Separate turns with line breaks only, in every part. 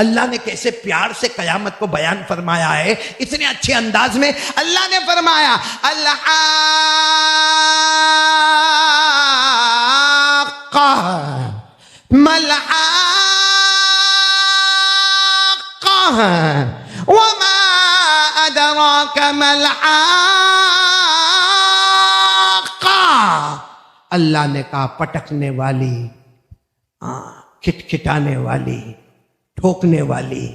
اللہ نے کیسے پیار سے قیامت کو بیان فرمایا ہے اتنے اچھے انداز میں. اللہ نے فرمایا الحاقہ ملحاقہ وما ادراک ملحاقہ. اللہ نے کہا پٹکنے والی، کھٹکھٹانے والی، ٹھوکنے والی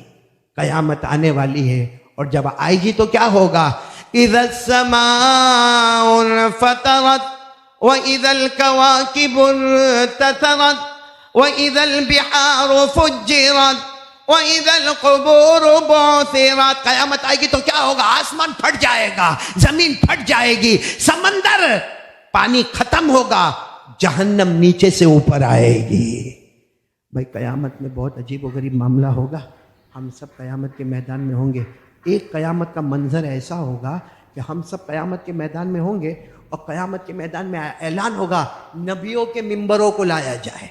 قیامت آنے والی ہے. اور جب آئے گی تو کیا ہوگا؟ اذا السماء انفطرت واذا الكواكب انتثرت واذا البحار فجرت واذا القبور بعثرت. قیامت آئے گی تو کیا ہوگا؟ آسمان پھٹ جائے گا، زمین پھٹ جائے گی، سمندر پانی ختم ہوگا، جہنم نیچے سے اوپر آئے گی. بھائی قیامت میں بہت عجیب و غریب معاملہ ہوگا. ہم سب قیامت کے میدان میں ہوں گے. ایک قیامت کا منظر ایسا ہوگا کہ ہم سب قیامت کے میدان میں ہوں گے اور قیامت کے میدان میں اعلان ہوگا نبیوں کے ممبروں کو لایا جائے.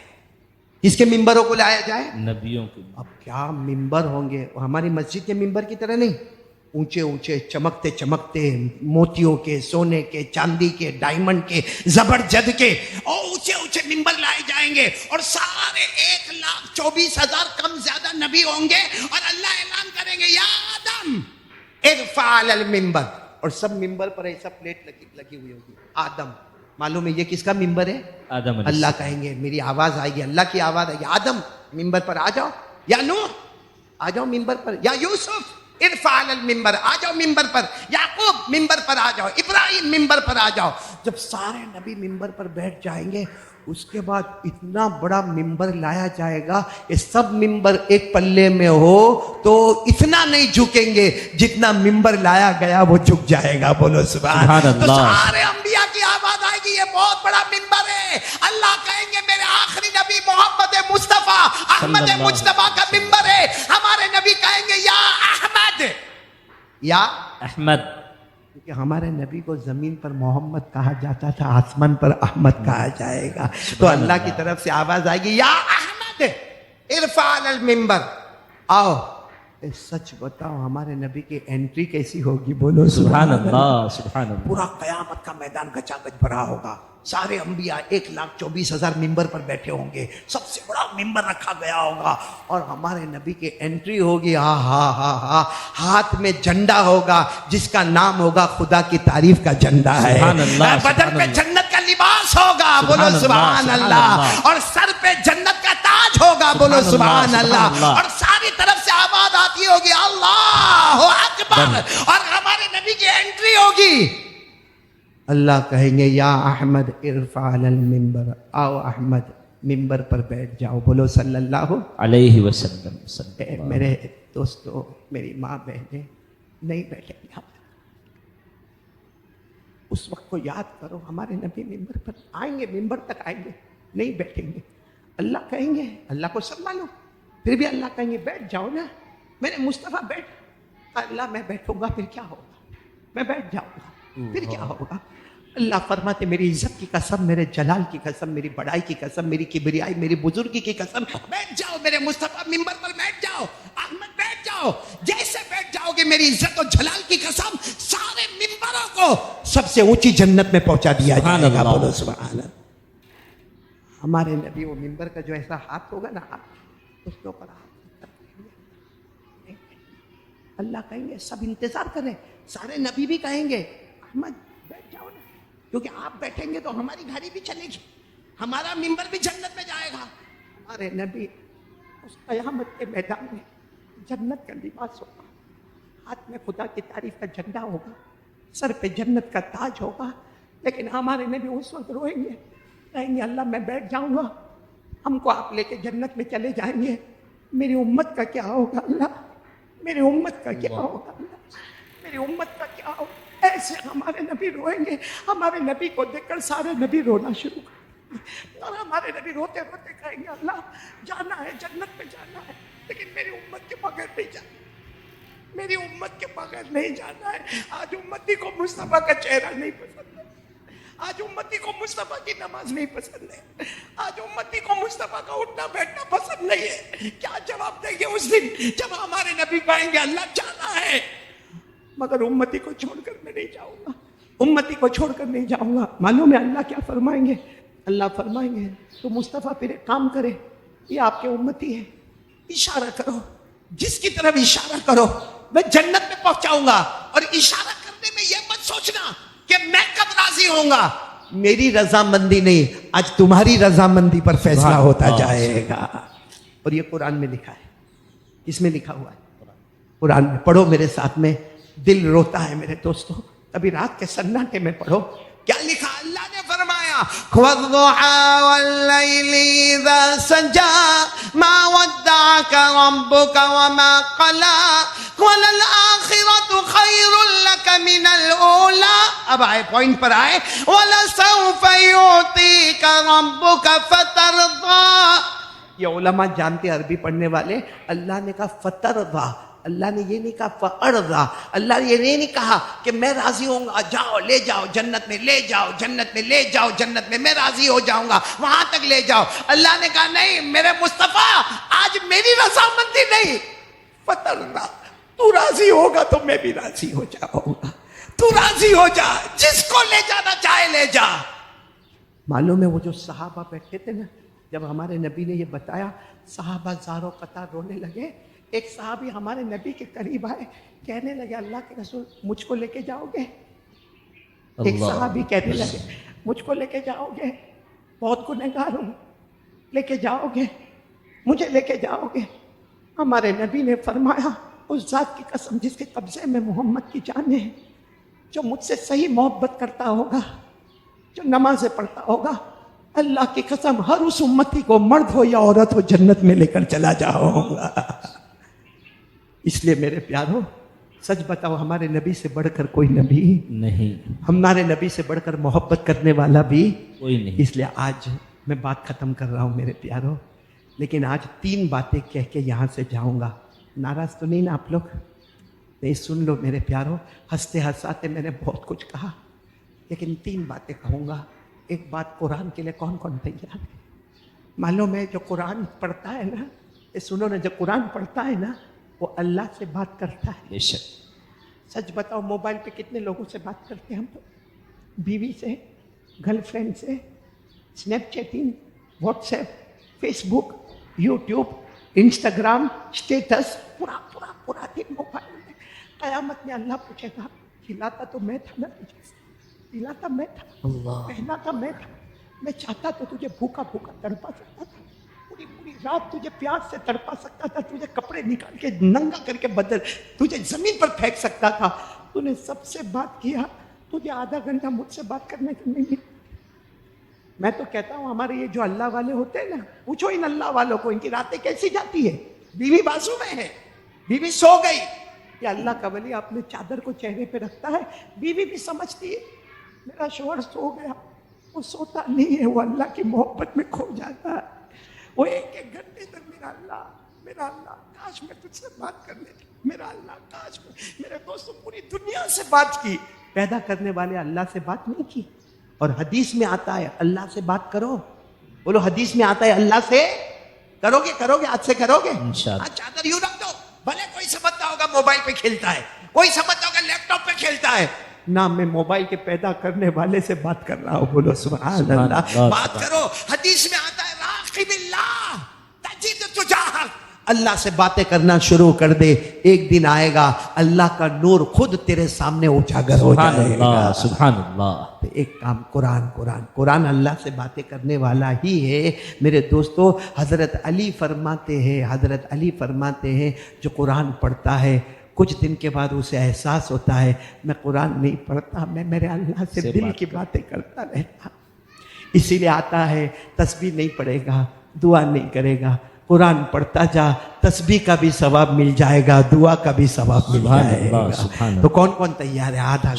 کس کے ممبروں کو لایا جائے؟
نبیوں کے.
اب کیا ممبر ہوں گے، ہماری مسجد کے ممبر کی طرح نہیں، اونچے اونچے چمکتے چمکتے موتیوں کے، سونے کے، چاندی کے، ڈائمنڈ کے، زبرجد کے، اور اونچے اونچے ممبر لائے جائیں گے اور سارے 1,24,000 کم زیادہ نبی ہوں گے اور اللہ اعلان کریں گے یا آدم ارفع علی المنبر. اور سب ممبر پر ایسا پلیٹ لگی ہوئی ہوگی آدم. معلوم ہے یہ کس کا ممبر ہے؟
آدم علیہ
اللہ کہیں گے، میری آواز آئے گی، اللہ کی آواز آئے گی، آدم ممبر پر آ جاؤ، یا نوح آ جاؤ ممبر پر، یا یوسف ارفع علی المنبر آ جاؤ ممبر پر، یعقوب ممبر پر آ جاؤ، ابراہیم ممبر پر آ جاؤ. جب سارے نبی ممبر پر بیٹھ جائیں گے اس کے بعد اتنا بڑا ممبر لایا جائے گا کہ سب ممبر ایک پلے میں ہو تو اتنا نہیں جھکیں گے، جتنا ممبر لایا گیا وہ جھک جائے گا. بولو سبحان
اللہ.
تو سارے انبیاء کی آواز آئے گی، یہ بہت بڑا ممبر ہے. اللہ کہیں گے میرے آخری نبی محمد مصطفیٰ احمد مجتبیٰ کا ممبر ہے. ہمارے نبی کہیں گے یا احمد، یا
احمد.
کہ ہمارے نبی کو زمین پر محمد کہا جاتا تھا، آسمان پر احمد کہا جائے گا. تو اللہ کی طرف سے آواز آئے گی یا احمد ارفع علی المنبر. آؤ سچ بتاؤ ہمارے نبی کی انٹری کیسی ہوگی؟ بولو
سبحان اللہ. سبحان اللہ.
پورا قیامت کا میدان گچا گچ بھرا ہوگا. سارے انبیاء 1,24,000 ممبر پر بیٹھے ہوں گے، سب سے بڑا ممبر رکھا گیا ہوگا اور ہمارے نبی کی انٹری ہوگی. ہاتھ میں جھنڈا ہوگا جس کا نام ہوگا خدا کی تعریف کا جھنڈا ہے. بدن پہ جنت کا لباس ہوگا، بولو سبحان اللہ. اور سر پہ جنت کا تاج ہوگا، بولو سبحان اللہ. اور ساری طرف سے آواز آتی ہوگی اللہ اکبر اور ہمارے نبی کی انٹری ہوگی. اللہ کہیں گے یا احمد ارفع علی المنبر. آؤ احمد ممبر پر بیٹھ جاؤ. بولو صلی اللہ
علیہ وسلم.
میرے دوستو، میری ماں بہنیں نہیں بیٹھیں گے. اس وقت کو یاد کرو، ہمارے نبی ممبر پر آئیں گے، ممبر تک آئیں گے، نہیں بیٹھیں گے. اللہ کہیں گے، اللہ کو سب معلوم، پھر بھی اللہ کہیں گے بیٹھ جاؤ نا میرے مصطفیٰ بیٹھ. اللہ میں بیٹھوں گا پھر کیا ہوگا؟ میں بیٹھ جاؤں گا پھر کیا ہوگا؟ اللہ فرماتے میری عزت کی قسم، میرے جلال کی قسم، میری بڑائی کی قسم، میری کبریائی، میری بزرگی کی قسم، بیٹھ جاؤ میرے مصطفیٰ ممبر پر بیٹھ جاؤ. احمد بیٹھ جاؤ. جیسے بیٹھ جاؤ گے میری عزت و جلال کی قسم سارے ممبروں کو سب سے اونچی جنت میں پہنچا دیا جائے گا. بولو سبحان اللہ. ہمارے نبی وہ ممبر کا جو ایسا ہاتھ ہوگا نا، اس کے اوپر ہاتھ اللہ کہیں گے سب انتظار کریں. سارے نبی بھی کہیں گے احمد بیٹھ جاؤ نا، کیونکہ آپ بیٹھیں گے تو ہماری گھڑی بھی چلے گی، ہمارا ممبر بھی جنت میں جائے گا. ہمارے نبی اس قیامت کے میدان میں جنت کا لباس ہوگا، ہاتھ میں خدا کی تعریف کا جھنڈا ہوگا، سر پہ جنت کا تاج ہوگا. لیکن ہمارے نبی اس وقت روئیں گے، کہیں گے اللہ میں بیٹھ جاؤں گا، ہم کو آپ لے کے جنت میں چلے جائیں گے، میری امت کا کیا ہوگا اللہ؟ میری امت کا کیا ہوگا اللہ؟ میری امت کا کیا ہوگا؟ ایسے ہمارے نبی روئیں گے. ہمارے نبی کو دیکھ کر سارے نبی رونا شروع کر دیں گے اور ہمارے نبی روتے روتے کہیں گے اللہ جانا ہے، جنت میں جانا ہے، لیکن میری امت کے بغیر نہیں جانا، میری امت کے بغیر نہیں جانا ہے. آج امتی کو مصطفیٰ کا چہرہ نہیں پسند ہے. آج امتی کو مصطفیٰ کی نماز نہیں پسند ہے, آج امتی کو مصطفیٰ کا اٹھنا بیٹھنا پسند نہیں ہے. کیا جواب دیں گے اس دن جب ہمارے نبی کہیں گے اللہ جانا ہے مگر امتی کو چھوڑ کر میں نہیں جاؤں گا, امتی کو چھوڑ کر نہیں جاؤں گا. معلوم ہے اللہ کیا فرمائیں گے؟ اللہ فرمائیں گے تو مصطفیٰ پھر ایک کام کرے, یہ آپ کے امتی ہے, اشارہ کرو, جس کی طرف اشارہ کرو میں جنت میں پہنچاؤں گا. اور اشارہ کرنے میں یہ مت سوچنا کہ میں کب راضی ہوں گا, میری رضامندی نہیں, آج تمہاری رضامندی پر فیصلہ ہوتا جائے گا. اور یہ قرآن میں لکھا ہے. اس میں لکھا ہوا ہے قرآن میں. پڑھو میرے ساتھ میں, دل روتا ہے میرے دوستو. ابھی رات کے سناٹے میں پڑھو کیا لکھا. اللہ نے فرمایا وَالضُّحَىٰ وَاللَّيْلِ إِذَا سَجَىٰ مَا وَدَّعَكَ رَبُّكَ وَمَا قَلَىٰ وَلَلْآخِرَةُ خَيْرٌ لَكَ مِنَ الْأُولَىٰ. اب آئے پوائنٹ پر آئے. وَلَسَوْفَ يُعْطِيكَ رَبُّكَ فَتَرْضَىٰ. یہ علماء جانتے عربی پڑھنے والے, اللہ نے کہا فترضا, اللہ نے یہ نہیں کہا فارضا. اللہ نے یہ نہیں کہا کہ میں راضی ہوں گا, جاؤ لے جاؤ جنت میں, لے جاؤ جنت میں, لے جاؤ جنت میں, میں راضی ہو جاؤں گا وہاں تک لے جاؤ. اللہ نے کہا نہیں میرے مصطفیٰ آج میری رضامندی نہیں, فترضا, تو راضی ہوگا تو میں بھی راضی ہو جاؤں گا. تو راضی ہو جا, جس کو لے جانا چاہے لے جا. معلوم ہے وہ جو صحابہ بیٹھے تھے نا, جب ہمارے نبی نے یہ بتایا صحابہ زاروں قطار رونے لگے. ایک صحابی ہمارے نبی کے قریب آئے, کہنے لگے اللہ کے رسول مجھ کو لے کے جاؤ گے. ایک صحابی کہنے لگے مجھ کو لے کے جاؤ گے, بہت گنہگار ہوں, لے کے جاؤ گے, مجھے لے کے جاؤ گے. ہمارے نبی نے فرمایا اس ذات کی قسم جس کے قبضے میں محمد کی جان ہے, جو مجھ سے صحیح محبت کرتا ہوگا, جو نمازیں پڑھتا ہوگا, اللہ کی قسم ہر اس امتی کو مرد ہو یا عورت ہو جنت میں لے کر چلا جاؤں گا. اس لیے میرے پیارو سچ بتاؤ ہمارے نبی سے بڑھ کر کوئی نبی
نہیں,
ہمارے نبی سے بڑھ کر محبت کرنے والا بھی
کوئی نہیں.
اس لیے آج میں بات ختم کر رہا ہوں میرے پیارو, لیکن آج 3 باتیں کہہ کے یہاں سے جاؤں گا. ناراض تو نہیں نا آپ لوگ؟ نہیں, سن لو میرے پیارو, ہنستے ہنساتے میں نے بہت کچھ کہا لیکن 3 باتیں کہوں گا. ایک بات, قرآن کے لیے کون کون تیار ہے؟ معلوم ہے جو قرآن پڑھتا ہے نا, یہ سنو نا, جو قرآن پڑھتا ہے نا وہ اللہ سے بات کرتا ہے.
بے شک.
سچ بتاؤ موبائل پہ کتنے لوگوں سے بات کرتے ہیں ہم تو, بیوی سے, گرل فرینڈ سے, Snap chatting, WhatsApp, Facebook, YouTube, Instagram, status, پورا پورا پورا دن موبائل میں. قیامت میں اللہ پوچھے گا کھلاتا تو میں تھا نا تجھے, پلاتا میں تھا, پہناتا میں تھا, میں چاہتا تو تجھے بھوکا بھوکا تڑپا سکتا تھا, پوری پوری رات تجھے پیاس سے تڑپا سکتا تھا, تجھے کپڑے نکال کے ننگا کر کے بدل تجھے زمین پر پھینک سکتا تھا. تو نے سب سے بات کیا, تجھے آدھا گھنٹہ مجھ سے بات کرنے کو نہیں ملی. میں تو کہتا ہوں ہمارے یہ جو اللہ والے ہوتے ہیں نا, پوچھو ان اللہ والوں کو ان کی راتیں کیسی جاتی ہے. بیوی بازو میں ہے, بیوی سو گئی, یہ اللہ کا ولی اپنے چادر کو چہرے پہ رکھتا ہے, بیوی بھی سمجھتی ہے میرا شوہر سو گیا. وہ سوتا نہیں ہے, وہ اللہ کی محبت میں کھو جاتا ہے. وہ ایک ایک گھنٹے تک میرا اللہ کاش میں تجھ سے بات کر لیتا, میرا اللہ کاش میں. میرے دوستوں پوری دنیا سے بات کی, پیدا کرنے والے اللہ سے بات نہیں کی. اور حدیث میں آتا ہے اللہ سے بات کرو, بولو حدیث میں آتا ہے اللہ سے کرو گے آج سے کرو گے.
انشاءاللہ.
چادر یوں رکھ دو, بھلے کوئی سمجھتا ہوگا موبائل پہ کھیلتا ہے, کوئی سمجھتا ہوگا لیپ ٹاپ پہ کھیلتا ہے, نہ میں موبائل کے پیدا کرنے والے سے بات کر رہا ہوں. بولو سبحان اللہ. بات کرو. حدیث میں آتا ہے راقب اللہ تجد تجاہک, اللہ سے باتیں کرنا شروع کر دے, ایک دن آئے گا اللہ کا نور خود تیرے سامنے اجاگر ہو جائے گا.
سبحان اللہ.
ایک کام, قرآن اللہ سے باتیں کرنے والا ہی ہے میرے دوستو. حضرت علی فرماتے ہیں جو قرآن پڑھتا ہے کچھ دن کے بعد اسے احساس ہوتا ہے میں قرآن نہیں پڑھتا, میں میرے اللہ سے دل کی باتیں کرتا رہتا. اسی لیے آتا ہے تسبیح نہیں پڑھے گا, دعا نہیں کرے گا, قرآن پڑھتا جا, تسبیح کا بھی ثواب مل جائے گا, دعا کا بھی ثواب مل جائے گا. تو کون کون تیار ہے؟ آدھا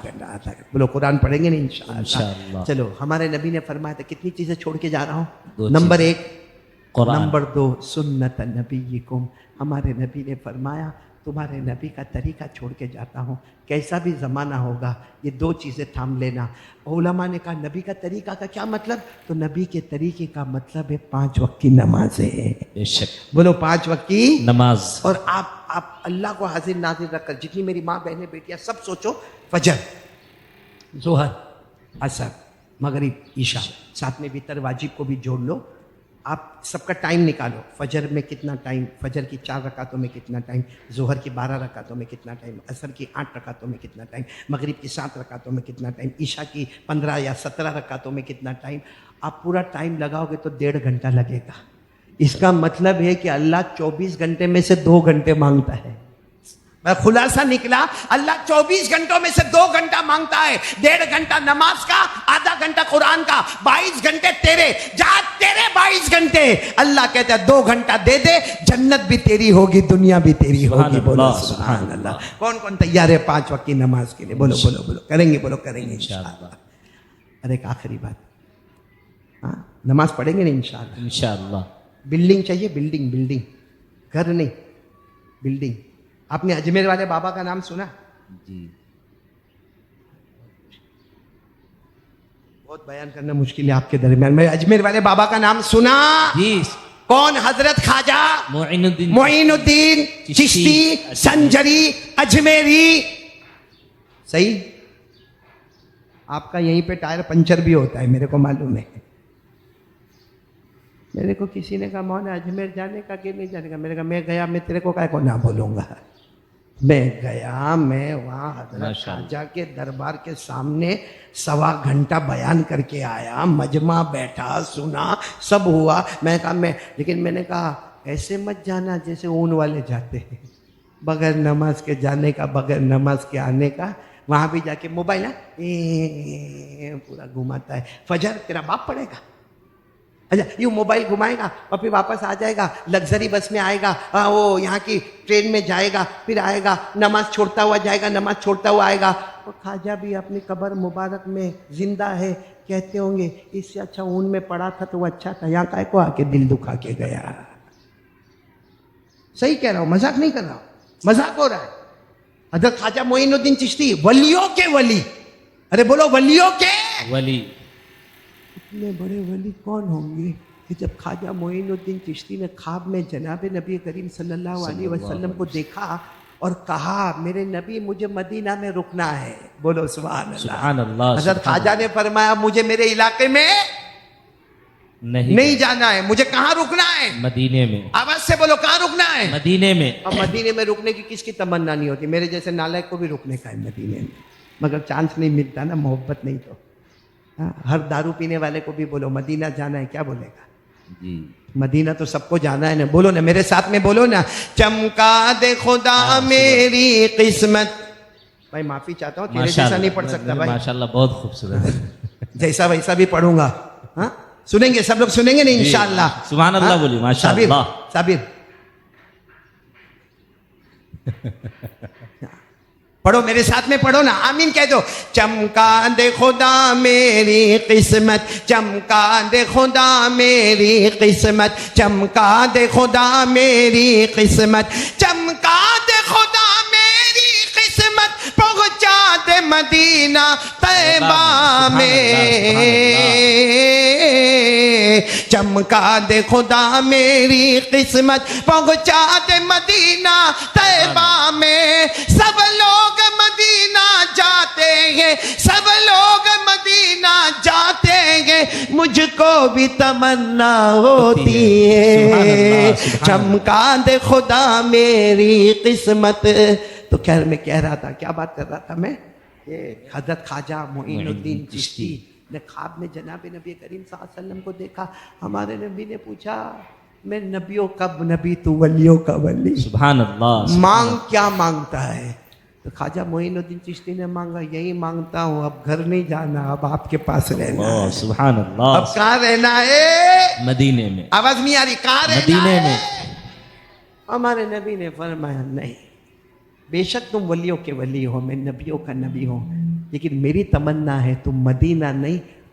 گھنٹہ بولو قرآن پڑھیں گے نہیں انشاءاللہ. چلو, ہمارے نبی نے فرمایا تھا کتنی چیزیں چھوڑ کے جا رہا ہوں. نمبر 1
قرآن۔
نمبر 2 سنت نبیکم، ہمارے نبی نے فرمایا تمہارے نبی کا طریقہ چھوڑ کے جاتا ہوں، کیسا بھی زمانہ ہوگا یہ 2 چیزیں تھام لینا۔ علماء نے کہا نبی کا طریقہ کا کیا مطلب؟ تو نبی کے طریقے کا مطلب ہے 5 وقت کی نمازیں،
بے شک،
بولو 5 وقت کی
نماز۔
اور آپ اللہ کو حاضر ناظر رکھ کر جتنی میری ماں بہنیں بیٹیاں سب سوچو، فجر، ظہر، عصر، مغرب، عشاء، ساتھ میں وتر واجب کو بھی جوڑ لو، آپ سب کا ٹائم نکالو، فجر میں کتنا ٹائم، فجر کی 4 رکعتوں میں کتنا ٹائم، ظہر کی 12 رکعتوں میں کتنا ٹائم، عصر کی 8 رکعتوں میں کتنا ٹائم، مغرب کی 7 رکعتوں میں کتنا ٹائم، عشاء کی 15 یا 17 رکعتوں میں کتنا ٹائم۔ آپ پورا ٹائم لگاؤ گے تو 1.5 گھنٹہ لگے گا۔ اس کا مطلب ہے کہ اللہ 24 گھنٹے میں سے 2 گھنٹے مانگتا ہے۔ خلاصہ نکلا، اللہ 24 گھنٹوں میں سے 2 گھنٹہ مانگتا ہے، 1.5 گھنٹہ نماز کا، آدھا گھنٹہ قرآن کا، 22 گھنٹے تیرے، جا تیرے 22 گھنٹے۔ اللہ کہتا ہے 2 گھنٹہ دے دے، جنت بھی تیری ہوگی، دنیا بھی تیری ہوگی۔ بولو سبحان اللہ۔ کون کون تیار ہے 5 وقت کی نماز کے لیے؟ بولو بولو بولو، کریں گے، بولو کریں گے انشاءاللہ۔ اور ایک آخری بات، ہاں نماز پڑھیں گے نا انشاءاللہ۔
انشاءاللہ۔
بلڈنگ چاہیے، بلڈنگ، گھر نہیں، بلڈنگ۔ آپ نے اجمیر والے بابا کا نام سنا؟
جی،
بہت بیان کرنا مشکل ہے آپ کے درمیان، میں اجمیر والے بابا کا نام سنا؟
جی،
کون؟ حضرت خواجہ
معین
الدین چشتی سنجری اجمیری۔ صحیح؟ آپ کا یہیں پہ ٹائر پنچر بھی ہوتا ہے، میرے کو معلوم ہے۔ میرے کو کسی نے کہا مولانا اجمیر جانے کا کہ نہیں جانے کا؟ میں نے کہا میں گیا، میں تیرے کو کہے کو نہ بولوں گا۔ میں گیا، میں وہاں حضرت خواجہ کے دربار کے سامنے 1.25 گھنٹہ بیان کر کے آیا، مجمع بیٹھا، سنا، سب ہوا۔ میں کہا لیکن میں نے کہا ایسے مت جانا جیسے اون والے جاتے ہیں، بغیر نماز کے جانے کا، بغیر نماز کے آنے کا۔ وہاں بھی جا کے موبائل پورا گھماتا ہے۔ فجر تیرا باپ پڑھے گا؟ اچھا، یوں موبائل گھمائے گا اور پھر واپس آ جائے گا، لگژری بس میں آئے گا، وہ یہاں کی ٹرین میں جائے گا، پھر آئے گا، نماز چھوڑتا ہوا جائے گا، نماز چھوڑتا ہوا آئے گا۔ تو خواجہ بھی اپنی قبر مبارک میں زندہ ہے، کہتے ہوں گے اس سے اچھا اون میں پڑا تھا تو وہ اچھا تھا، یہاں کائے کو آ کے دل دکھا کے گیا۔ صحیح کہہ رہا ہوں، مذاق نہیں کر رہا ہوں، مذاق ہو رہا ہے۔ حضرت خواجہ معین الدین چشتی، ولیوں کے ولی، ارے بولو ولیوں کے
ولی۔
اتنے بڑے ولی کون ہوں گے کہ جب خواجہ معین الدین چشتی نے خواب میں جناب نبی کریم صلی اللہ علیہ وسلم کو دیکھا اور کہا میرے نبی مجھے مدینہ میں رکنا ہے، بولو سبحان اللہ۔
سبحان اللہ۔
حضرت خواجہ نے فرمایا مجھے میرے علاقے میں نہیں جانا ہے، مجھے کہاں رکنا ہے؟
مدینے میں۔
آواز سے بولو کہاں رکنا ہے؟
مدینے میں۔
اور مدینے میں رکنے کی کس کی تمنا نہیں ہوتی؟ میرے جیسے نالائق کو بھی رکنے کا ہے مدینے میں، مگر چانس نہیں ملتا نا، محبت نہیں تو۔ ہر دارو پینے والے کو بھی بولو مدینہ جانا ہے، کیا بولے گا؟
جی،
مدینہ تو سب کو جانا ہے نا، بولو نا میرے ساتھ میں، بولو نا، چمکا دے خدا میری قسمت۔ بھائی معافی چاہتا ہوں، تیرے جیسا نہیں پڑھ سکتا بھائی،
ماشاءاللہ بہت خوبصورت۔
جیسا ویسا بھی پڑھوں گا۔ ہاں سنیں گے سب لوگ، سنیں گے نا انشاءاللہ؟
سبحان اللہ بولی، ماشاءاللہ۔
صابر پڑھو میرے ساتھ میں، پڑھو نا، آمین کہہ دو۔ چمکا دے خدا میری قسمت، چمکا دے خدا میری قسمت، چمکا دے خدا میری قسمت، چمکا دے خدا میری قسمت، پہنچا دے مدینہ طیبہ میں، چمکا دے خدا میری قسمت، پہنچا دے مدینہ طیبہ میں۔ سب لوگ مدینہ جاتے ہیں، سب لوگ مدینہ جاتے ہیں، مجھ کو بھی تمنا ہوتی ہے، چمکا دے خدا میری قسمت۔ تو خیر میں کہہ رہا تھا، کیا بات کر رہا تھا میں؟ یہ حضرت خواجہ معین الدین چشتی نے خواب میں جناب نبی کریم صلی اللہ علیہ وسلم کو دیکھا۔ ہمارے نبی نے پوچھا میں نبیوں کا نبی تو ولیوں کا ولی،
سبحان اللہ۔
مانگ کیا مانگتا ہے؟ تو خواجہ معین الدین چشتی نے مانگا یہی مانگتا ہوں، اب گھر نہیں جانا، اب آپ کے پاس رہنا ہے۔
سبحان اللہ۔
اب کہاں رہنا ہے؟
مدینے میں۔
آواز نہیں آ رہی، کہاں رہنا
مدینے میں۔
ہے؟ ہمارے نبی نے فرمایا نہیں، بے شک تم ولیوں کے ولی ہو، میں نبیوں کا نبی ہوں، لیکن میری تمنا ہے تم مدینہ نہیں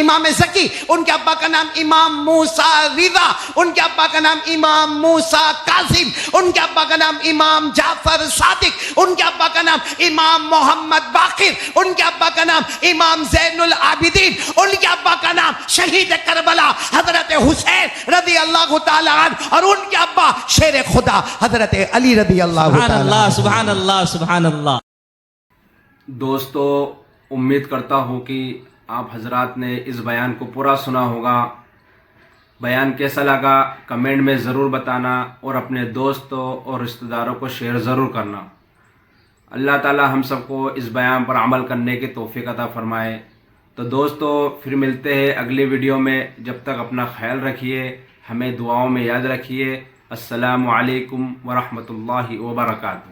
امام زکی, ان کے ابا کا نام امام موسیٰ رضا, ان کے ابا کا نام امام موسیٰ کاظم, ان کے ابا کا نام امام جعفر صادق, ان کے ابا کا نام امام محمد باقر, ان کے ابا کا نام امام زین العابدین, ان کے ابا کا نام شہید کربلا حضرت حسین رضی اللہ تعالی عنہ, اور ان کے ابا شیر خدا حضرت علی رضی اللہ
سبحان
تعالی
اللہ
عنہ.
سبحان اللہ سبحان اللہ.
دوستو امید کرتا ہوں کہ آپ حضرات نے اس بیان کو پورا سنا ہوگا. بیان کیسا لگا کمنٹ میں ضرور بتانا, اور اپنے دوستوں اور رشتہ داروں کو شیئر ضرور کرنا. اللہ تعالی ہم سب کو اس بیان پر عمل کرنے کی توفیق عطا فرمائے. تو دوستو پھر ملتے ہیں اگلی ویڈیو میں. جب تک اپنا خیال رکھیے, ہمیں دعاؤں میں یاد رکھیے. السلام علیکم ورحمۃ اللہ وبرکاتہ.